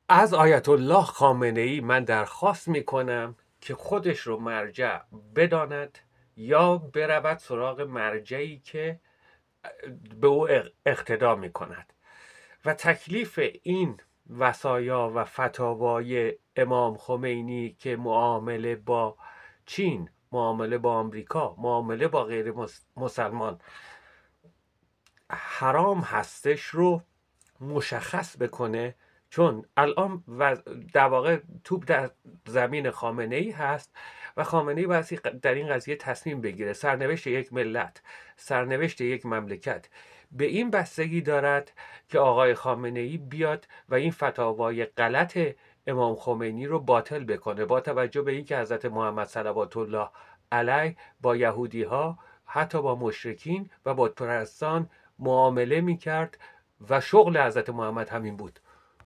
از آیت الله خامنه ای من درخواست میکنم که خودش رو مرجع بداند یا برود سراغ مرجعی که به او اقتدا میکند و تکلیف این وصایا و فتاوای امام خمینی که معامله با چین، معامله با آمریکا، معامله با غیر مسلمان حرام هستش رو مشخص بکنه، چون الان در واقع توپ در زمین خامنه ای هست و خامنه ای باید در این قضیه تصمیم بگیره. سرنوشت یک ملت، سرنوشت یک مملکت به این بستگی دارد که آقای خامنه ای بیاد و این فتاوای غلط امام خمینی رو باطل بکنه، با توجه به اینکه حضرت محمد صلوات الله علیه با یهودی ها، حتی با مشرکین و بتپرستان معامله میکرد و شغل حضرت محمد همین بود.